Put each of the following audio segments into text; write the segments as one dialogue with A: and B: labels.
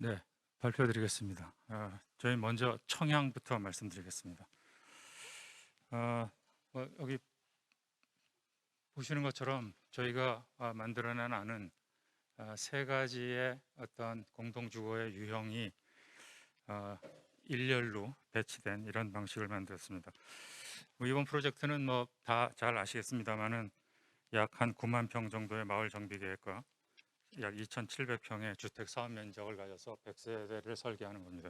A: 네, 발표드리겠습니다. 저희 먼저 청양부터 말씀드리겠습니다. 여기 보시는 것처럼 저희가 만들어낸 안은 세 가지의 어떤 공동주거의 유형이 일렬로 배치된 이런 방식을 만들었습니다. 이번 프로젝트는 뭐 다 잘 아시겠습니다만은 약 한 9만 평 정도의 마을 정비 계획과 약 2,700평의 주택 사업 면적을 가져서 100세대를 설계하는 겁니다.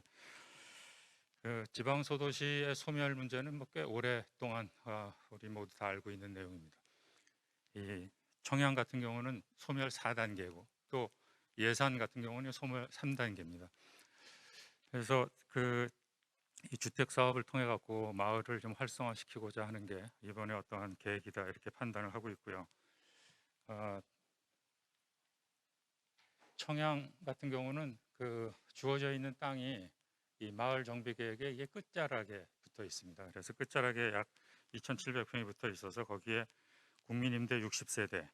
A: 그 지방 소도시의 소멸 문제는 뭐 꽤 오랫동안 우리 모두 다 알고 있는 내용입니다. 이 청양 같은 경우는 소멸 4단계고 또 예산 같은 경우는 소멸 3단계입니다. 그래서 이 주택 사업을 통해 갖고 마을을 좀 활성화시키고자 하는 게 이번에 어떠한 계획이다 이렇게 판단을 하고 있고요. 청양 같은 경우는 그 주어져 있는 땅이 이 마을 정비 계획의 이게 끝자락에 붙어 있습니다. 그래서 끝자락에 약 2,700평이 붙어 있어서 거기에 국민임대 60세대,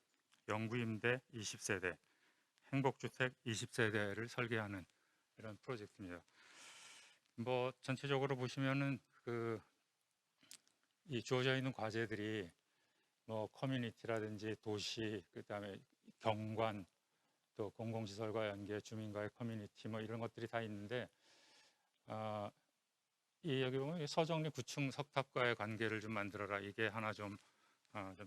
A: 영구임대 20세대, 행복주택 20세대를 설계하는 이런 프로젝트입니다. 뭐 전체적으로 보시면은 이 주어져 있는 과제들이 뭐 커뮤니티라든지 도시, 그다음에 경관, 또 공공시설과 연계, 주민과의 커뮤니티 뭐 이런 것들이 다 있는데 이 여기 보면 서정리 구층 석탑과의 관계를 좀 만들어라, 이게 하나 좀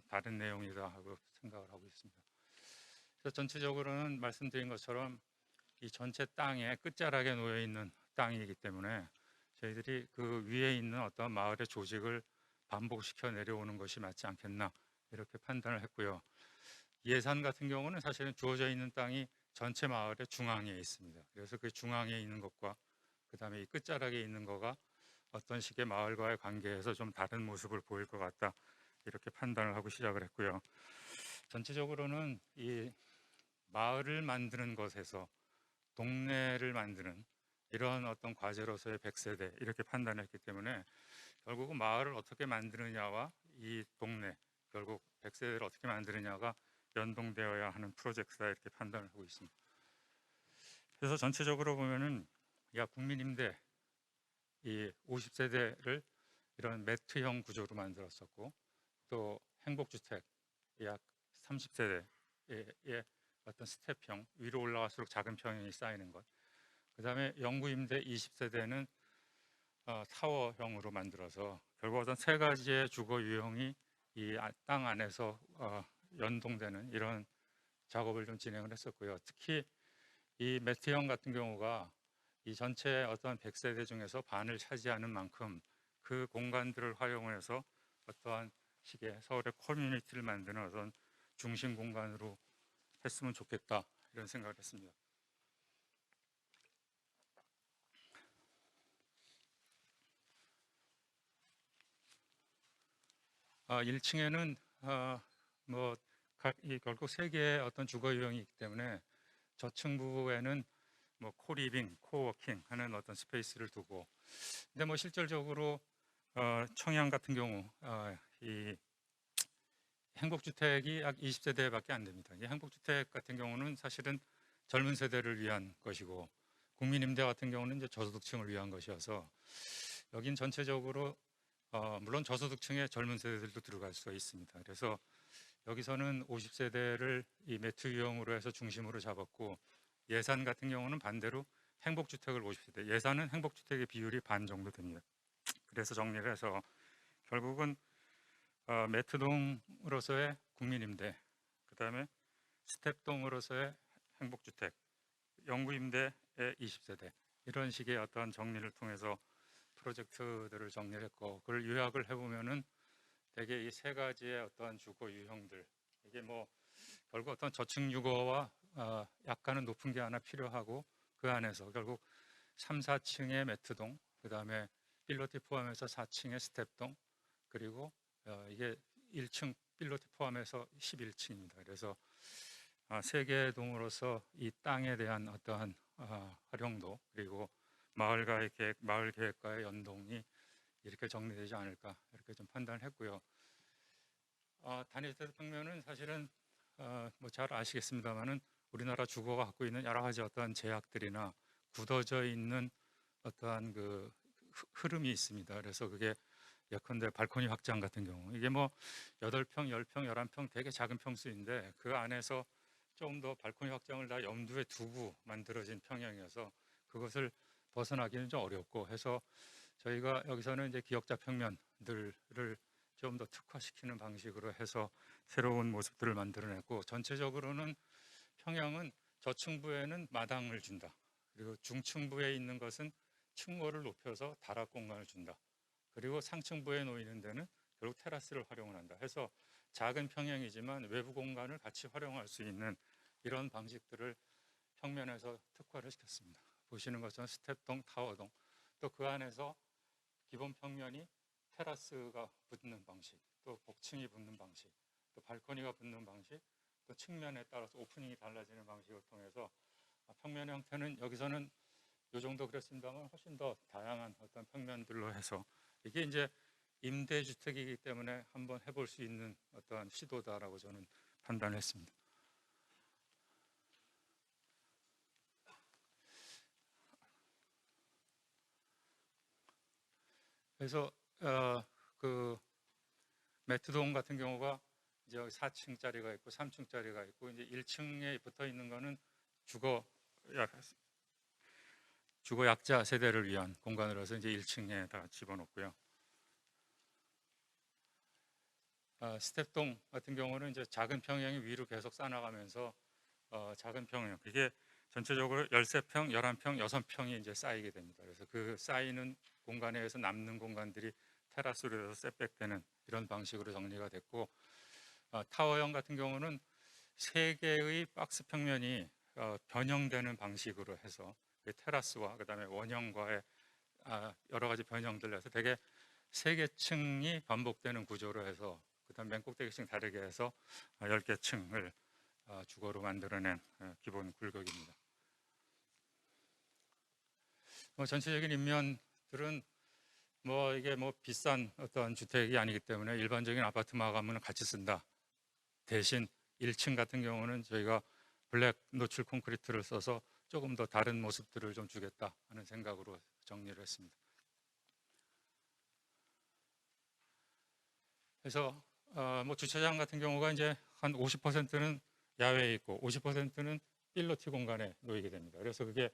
A: 다른 내용이다 하고 생각을 하고 있습니다. 그래서 전체적으로는 말씀드린 것처럼 이 전체 땅의 끝자락에 놓여 있는 땅이기 때문에 저희들이 그 위에 있는 어떤 마을의 조직을 반복시켜 내려오는 것이 맞지 않겠나 이렇게 판단을 했고요. 예산 같은 경우는 사실은 주어져 있는 땅이 전체 마을의 중앙에 있습니다. 그래서 그 중앙에 있는 것과 그 다음에 이 끝자락에 있는 거가 어떤 식의 마을과의 관계에서 좀 다른 모습을 보일 것 같다 이렇게 판단을 하고 시작을 했고요. 전체적으로는 이 마을을 만드는 것에서 동네를 만드는 이런 어떤 과제로서의 100세대 이렇게 판단했기 때문에 결국은 마을을 어떻게 만드느냐와 이 동네, 결국 100세대를 어떻게 만드느냐가 연동되어야 하는 프로젝트다 이렇게 판단을 하고 있습니다. 그래서 전체적으로 보면은 약 국민임대 이 50세대를 이런 매트형 구조로 만들었었고, 또 행복주택 약 30세대의 어떤 스텝형, 위로 올라갈수록 작은 평형이 쌓이는 것, 그 다음에 영구임대 20세대는 타워형으로 만들어서 결국 어떤 세 가지의 주거 유형이 이 땅 안에서 연동되는 이런 작업을 좀 진행을 했었고요. 특히 이 매트형 같은 경우가 이 전체 어떤 100세대 중에서 반을 차지하는 만큼 그 공간들을 활용해서 어떠한 식의 서울의 커뮤니티를 만드는 어떤 중심 공간으로 했으면 좋겠다 이런 생각을 했습니다. 1층에는 결국 세 개의 어떤 주거 유형이 있기 때문에 저층 부에는 뭐 코리빙, 코워킹 하는 어떤 스페이스를 두고, 근데 뭐 실질적으로 청양 같은 경우 이 행복주택이 약 20세대밖에 안 됩니다. 이 행복주택 같은 경우는 사실은 젊은 세대를 위한 것이고, 국민임대 같은 경우는 이제 저소득층을 위한 것이어서 여긴 전체적으로 물론 저소득층의 젊은 세대들도 들어갈 수가 있습니다. 그래서 여기서는 50세대를 이 매트 유형으로 해서 중심으로 잡았고, 예산 같은 경우는 반대로 행복주택을 50세대, 예산은 행복주택의 비율이 반 정도 됩니다. 그래서 정리를 해서 결국은 매트동으로서의 국민임대, 그 다음에 스텝동으로서의 행복주택, 영구임대의 20세대, 이런 식의 어떤 정리를 통해서 프로젝트들을 정리를 했고, 그걸 요약을 해보면은 대개 이 세 가지의 어떤 주거 유형들, 이게 뭐 결국 어떤 저층 유거와 약간은 높은 게 하나 필요하고, 그 안에서 결국 3, 4층의 매트동, 그 다음에 필로티 포함해서 4층의 스텝동, 그리고 이게 1층 필로티 포함해서 11층입니다. 그래서 세 개의 동으로서 이 땅에 대한 어떠한 활용도, 그리고 마을 계획과의 연동이 이렇게 정리되지 않을까 이렇게 좀 판단을 했고요. 단위 주택 평면은 사실은 뭐 잘 아시겠습니다만은 우리나라 주거가 갖고 있는 여러 가지 어떤 제약들이나 굳어져 있는 어떠한 그 흐름이 있습니다. 그래서 그게 예컨대 발코니 확장 같은 경우 이게 뭐 8평, 10평, 11평 되게 작은 평수인데 그 안에서 좀 더 발코니 확장을 다 염두에 두고 만들어진 평형이어서 그것을 벗어나기는 좀 어렵고 해서 저희가 여기서는 이제 기역자 평면들을 좀 더 특화시키는 방식으로 해서 새로운 모습들을 만들어냈고 전체적으로는 평형은 저층부에는 마당을 준다. 그리고 중층부에 있는 것은 층고를 높여서 다락 공간을 준다. 그리고 상층부에 놓이는 데는 결국 테라스를 활용을 한다. 해서 작은 평형이지만 외부 공간을 같이 활용할 수 있는 이런 방식들을 평면에서 특화를 시켰습니다. 보시는 것처럼 스텝동, 타워동, 또 그 안에서 기본 평면이 테라스가 붙는 방식, 또 복층이 붙는 방식, 또 발코니가 붙는 방식, 또 측면에 따라서 오프닝이 달라지는 방식을 통해서 평면의 형태는 여기서는 이 정도 그랬습니다만 훨씬 더 다양한 어떤 평면들로 해서 이게 이제 임대주택이기 때문에 한번 해볼 수 있는 어떠한 시도다라고 저는 판단했습니다. 그래서 그 매트동 같은 경우가 이제 4층짜리가 있고 3층짜리가 있고 이제 1층에 붙어 있는 거는 주거 약자 세대를 위한 공간으로서 이제 1층에 다 집어넣고요. 스텝동 같은 경우는 이제 작은 평형이 위로 계속 쌓아나가면서 작은 평형 이게 전체적으로 13평, 11평, 6평이 이제 쌓이게 됩니다. 그래서 그 쌓이는 공간에 의해서 남는 공간들이 테라스로 해서 셋백되는 이런 방식으로 정리가 됐고 타워형 같은 경우는 3개의 박스 평면이 변형되는 방식으로 해서 그 테라스와 그다음에 원형과의 여러 가지 변형들 해서 되게 3개 층이 반복되는 구조로 해서 그다음 맨 꼭대기층 다르게 해서 10개 층을 주거로 만들어낸 기본 굴곡입니다. 전체적인 인면들은 뭐 이게 뭐 비싼 어떤 주택이 아니기 때문에 일반적인 아파트 마감은 같이 쓴다. 대신 1층 같은 경우는 저희가 블랙 노출 콘크리트를 써서 조금 더 다른 모습들을 좀 주겠다 하는 생각으로 정리를 했습니다. 그래서 뭐 주차장 같은 경우가 이제 한 50%는 야외에 있고 50%는 필로티 공간에 놓이게 됩니다. 그래서 그게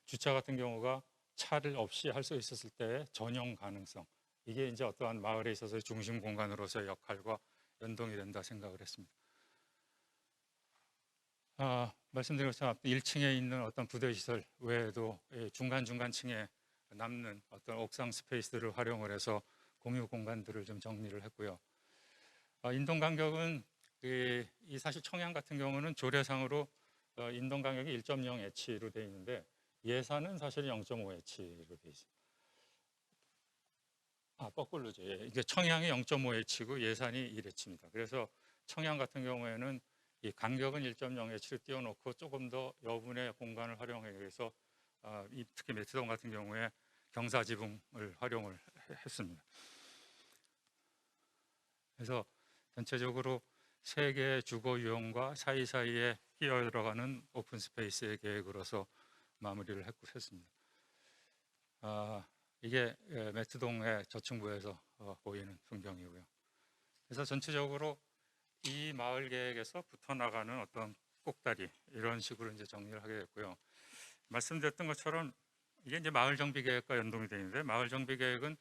A: 주차 같은 경우가 차를 없이 할 수 있었을 때의 전용 가능성 이게 이제 어떠한 마을에 있어서 중심 공간으로서의 역할과 연동이 된다 생각을 했습니다. 말씀드린 것처럼 1층에 있는 어떤 부대 시설 외에도 중간중간 층에 남는 어떤 옥상 스페이스들을 활용을 해서 공유 공간들을 좀 정리를 했고요. 인동 간격은 이 사실 청양 같은 경우는 조례상으로 인동 간격이 1.0H로 되어 있는데 예산은 사실 0.5H로 되어 있습니다. 거꾸로죠. 이게 청양이 0.5H고 예산이 1H입니다. 그래서 청양 같은 경우에는 이 간격은 1.0H를 띄워놓고 조금 더 여분의 공간을 활용하기 위해서 특히 매트동 같은 경우에 경사지붕을 활용을 했습니다. 그래서 전체적으로 3개의 주거 유형과 사이사이에 끼어 들어가는 오픈 스페이스의 계획으로서 마무리를 했습니다. 이게 매트동의 저층부에서 보이는 풍경이고요. 그래서 전체적으로 이 마을 계획에서 붙어나가는 어떤 꼭다리 이런 식으로 이제 정리를 하게 됐고요. 말씀드렸던 것처럼 이게 이제 마을 정비 계획과 연동이 되어 있는데 마을 정비 계획은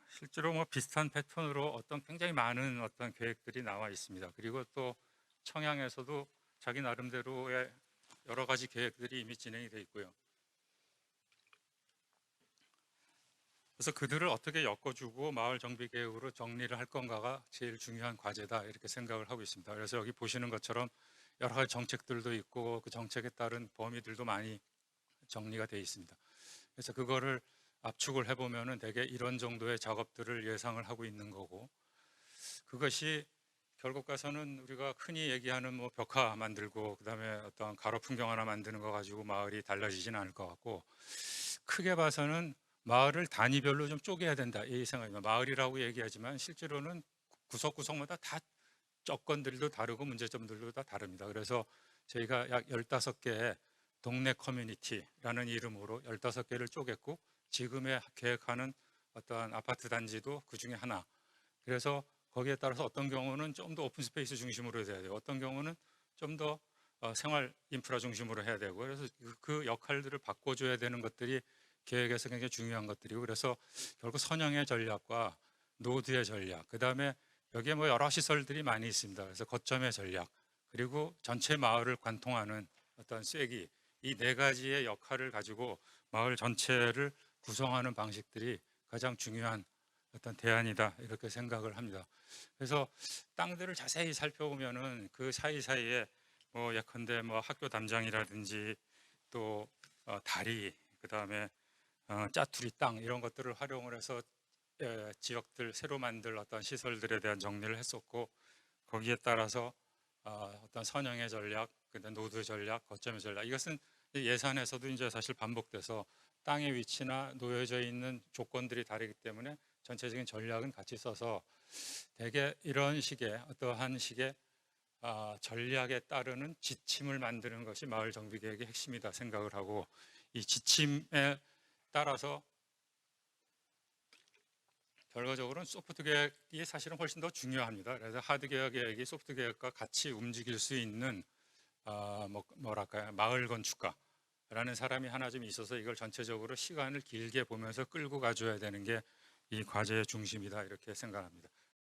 A: 실제로 뭐 비슷한 패턴으로 어떤 굉장히 많은 어떤 계획들이 나와 있습니다. 그리고 또 청양에서도 자기 나름대로의 여러 가지 계획들이 이미 진행이 되어 있고요. 그래서 그들을 어떻게 엮어주고 마을 정비 계획으로 정리를 할 건가가 제일 중요한 과제다 이렇게 생각을 하고 있습니다. 그래서 여기 보시는 것처럼 여러 가지 정책들도 있고 그 정책에 따른 범위들도 많이 정리가 되어 있습니다. 그래서 그거를 압축을 해보면은 대개 이런 정도의 작업들을 예상을 하고 있는 거고 그것이 결국 가서는 우리가 흔히 얘기하는 뭐 벽화 만들고 그다음에 어떤 가로 풍경 하나 만드는 거 가지고 마을이 달라지지는 않을 것 같고 크게 봐서는 마을을 단위별로 좀 쪼개야 된다 이 생각입니다. 마을이라고 얘기하지만 실제로는 구석구석마다 다 조건들도 다르고 문제점들도 다 다릅니다. 그래서 저희가 약 15개의 동네 커뮤니티라는 이름으로 15개를 쪼갰고 지금의 계획하는 어떠한 아파트 단지도 그 중에 하나. 그래서 거기에 따라서 어떤 경우는 좀 더 오픈 스페이스 중심으로 해야 되고 어떤 경우는 좀 더 생활 인프라 중심으로 해야 되고 그래서 그 역할들을 바꿔줘야 되는 것들이 계획에서 굉장히 중요한 것들이고 그래서 결국 선형의 전략과 노드의 전략 그다음에 여기에 뭐 여러 시설들이 많이 있습니다. 그래서 거점의 전략 그리고 전체 마을을 관통하는 어떤 쐐기 이 네 가지의 역할을 가지고 마을 전체를 구성하는 방식들이 가장 중요한 어떤 대안이다 이렇게 생각을 합니다. 그래서 땅들을 자세히 살펴보면은 그 사이사이에 뭐 예컨대 뭐 학교 담장이라든지 또 다리 그다음에 짜투리 땅 이런 것들을 활용을 해서 지역들 새로 만들 어떤 시설들에 대한 정리를 했었고 거기에 따라서 어떤 선형의 전략, 그다음 노드 전략, 거점의 전략 이것은 예산에서도 이제 사실 반복돼서 땅의 위치나 놓여져 있는 조건들이 다르기 때문에 전체적인 전략은 같이 써서 대개 이런 식의 어떠한 식의 전략에 따르는 지침을 만드는 것이 마을 정비 계획의 핵심이다 생각을 하고 이 지침에 따라서 결과적으로는 소프트 계획이 사실은 훨씬 더 중요합니다. 그래서 하드 계획이 소프트 계획과 같이 움직일 수 있는 뭐랄까요 마을 건축가라는 사람이 하나 좀 있어서 이걸 전체적으로 시간을 길게 보면서 끌고 가줘야 되는 게 이 과제의 중심이다 이렇게 생각합니다.